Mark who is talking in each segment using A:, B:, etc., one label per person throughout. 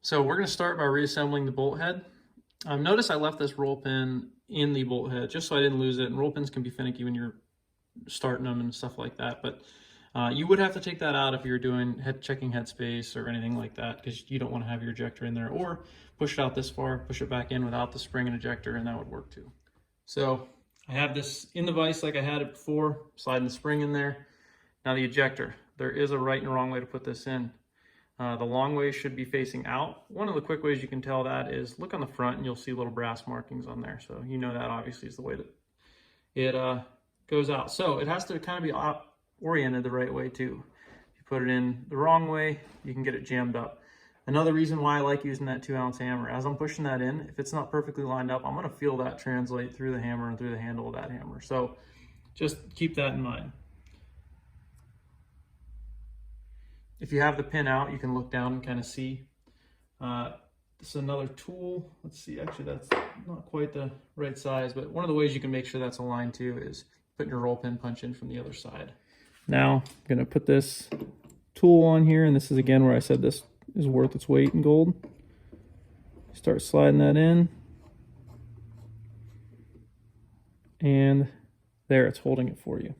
A: So we're going to start by reassembling the bolt head. Notice I left this roll pin in the bolt head just so I didn't lose it. And roll pins can be finicky when you're starting them and stuff like that. But you would have to take that out if you're doing checking headspace or anything like that, because you don't want to have your ejector in there. Or push it out this far, push it back in without the spring and ejector, and that would work too. So I have this in the vise like I had it before, sliding the spring in there. Now the ejector. There is a right and a wrong way to put this in. The long way should be facing out. One of the quick ways you can tell that is look on the front and you'll see little brass markings on there. So you know that obviously is the way that it goes out. So it has to kind of be oriented the right way too. If you put it in the wrong way, you can get it jammed up. Another reason why I like using that 2-ounce hammer, as I'm pushing that in, if it's not perfectly lined up, I'm gonna feel that translate through the hammer and through the handle of that hammer. So just keep that in mind. If you have the pin out, you can look down and kind of see. This is another tool. Let's see, actually that's not quite the right size, but one of the ways you can make sure that's aligned too is putting your roll pin punch in from the other side. Now I'm gonna put this tool on here, and this is again where I said this is worth its weight in gold. Start sliding that in. And there, it's holding it for you.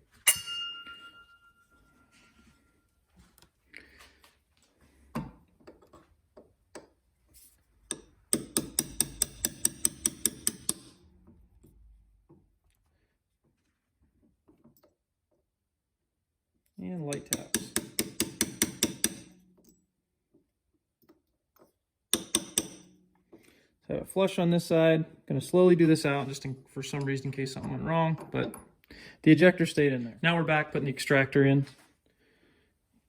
A: And light taps. So flush on this side. Going to slowly do this out just for some reason in case something went wrong, but the ejector stayed in there. Now we're back putting the extractor in.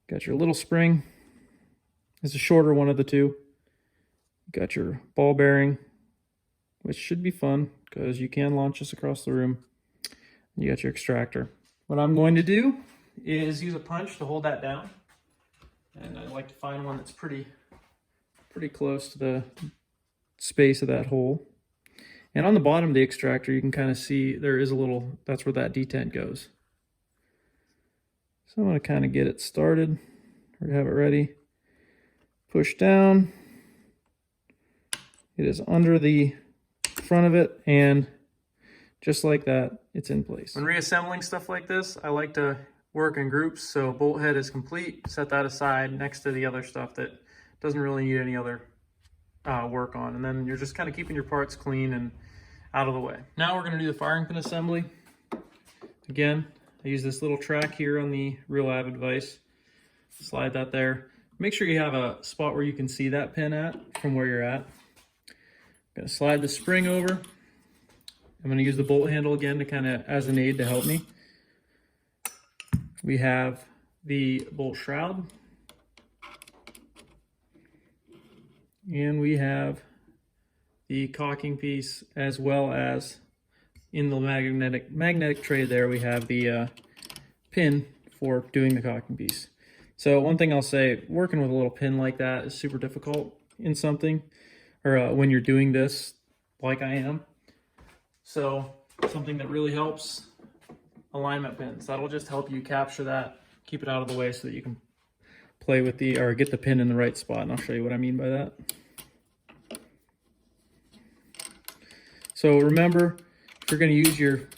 A: Got your little spring. It's a shorter one of the two. Got your ball bearing, which should be fun because you can launch this across the room. You got your extractor. What I'm going to do is use a punch to hold that down, and I like to find one that's pretty close to the space of that hole. And on the bottom of the extractor you can kind of see there is a little, that's where that detent goes. So I'm going to kind of get it started or have it ready. Push down. It is under the front of it, and just like that, it's in place. When reassembling stuff like this, I like to work in groups. So bolt head is complete, set that aside next to the other stuff that doesn't really need any other work on. And then you're just kind of keeping your parts clean and out of the way. Now we're gonna do the firing pin assembly. Again, I use this little track here on the Real Avid vise. Slide that there. Make sure you have a spot where you can see that pin at from where you're at. I'm gonna slide the spring over. I'm gonna use the bolt handle again to kind of as an aid to help me. We have the bolt shroud, and we have the caulking piece, as well as in the magnetic tray there we have the pin for doing the caulking piece. So one thing I'll say, working with a little pin like that is super difficult in something, or when you're doing this like I am. So something that really helps, alignment pins. That'll just help you capture that, keep it out of the way so that you can play with the, or get the pin in the right spot. And I'll show you what I mean by that. So remember, if you're going to use your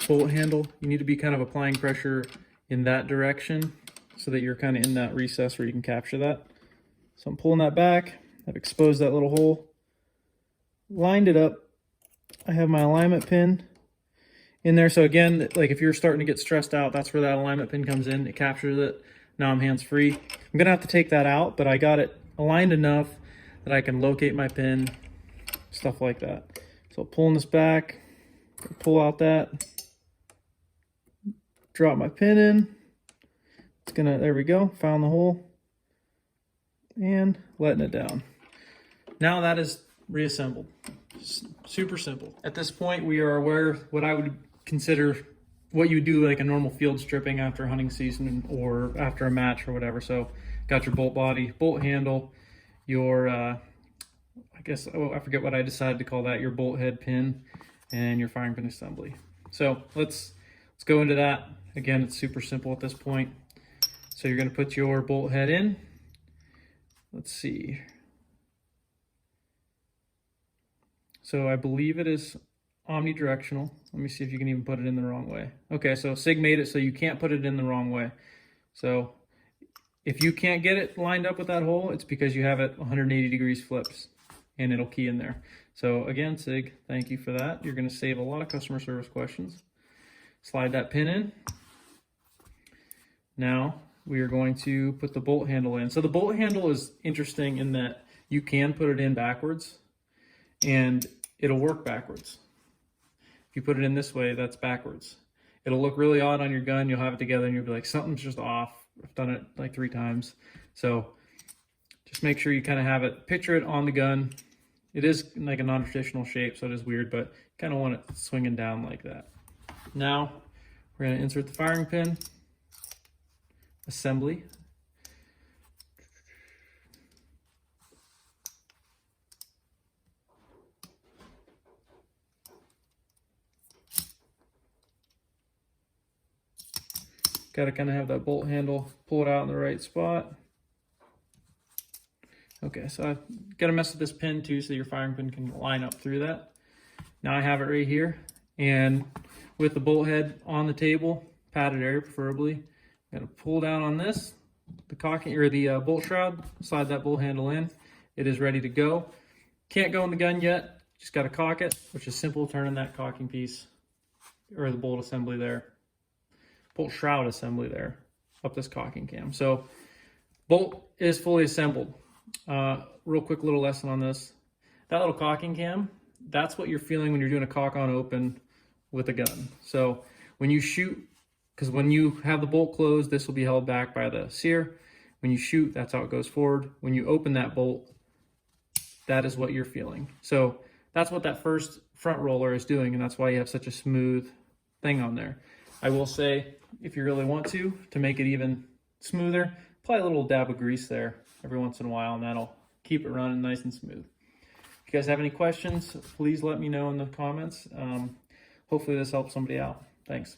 A: bolt handle, you need to be kind of applying pressure in that direction so that you're kind of in that recess where you can capture that. So I'm pulling that back. I've exposed that little hole, lined it up. I have my alignment pin in there. So again, like if you're starting to get stressed out, that's where that alignment pin comes in. It captures it. Now I'm hands-free. I'm gonna have to take that out, but I got it aligned enough that I can locate my pin, stuff like that. So pulling this back, pull out that, drop my pin in. It's gonna, there we go, found the hole, and letting it down. Now that is reassembled. Super simple. At this point, we are aware of what I would consider what you would do like a normal field stripping after hunting season or after a match or whatever. So got your bolt body, bolt handle, your I guess, oh, I forget what I decided to call that, your bolt head pin, and your firing pin assembly. So let's go into that. Again, it's super simple at this point. So you're going to put your bolt head in. Let's see. So I believe it is omnidirectional. Let me see if you can even put it in the wrong way. Okay, so SIG made it so you can't put it in the wrong way. So if you can't get it lined up with that hole, it's because you have it 180 degrees flips and it'll key in there. So again, SIG, thank you for that. You're going to save a lot of customer service questions. Slide that pin in. Now we are going to put the bolt handle in. So the bolt handle is interesting in that you can put it in backwards and it'll work backwards. If you put it in this way, that's backwards. It'll look really odd on your gun. You'll have it together and you'll be like, something's just off. I've done it like 3 times. So just make sure you kind of have it, picture it on the gun. It is like a non-traditional shape, so it is weird, but you kind of want it swinging down like that. Now we're going to insert the firing pin, assembly. Got to kind of have that bolt handle, pull it out in the right spot. Okay, so I've got to mess with this pin too so your firing pin can line up through that. Now I have it right here, and with the bolt head on the table, padded area preferably, I'm going to pull down on this, the cocking or the bolt shroud, slide that bolt handle in. It is ready to go. Can't go in the gun yet, just got to cock it, which is simple, turning that cocking piece or the bolt assembly there. Bolt shroud assembly there up this cocking cam. So bolt is fully assembled. Real quick little lesson on this. That little cocking cam, that's what you're feeling when you're doing a cock on open with a gun. So when you shoot, because when you have the bolt closed, this will be held back by the sear. When you shoot, that's how it goes forward. When you open that bolt, that is what you're feeling. So that's what that first front roller is doing, and that's why you have such a smooth thing on there. I will say, if you really want to make it even smoother, apply a little dab of grease there every once in a while, and that'll keep it running nice and smooth. If you guys have any questions, please let me know in the comments. Hopefully this helps somebody out. Thanks.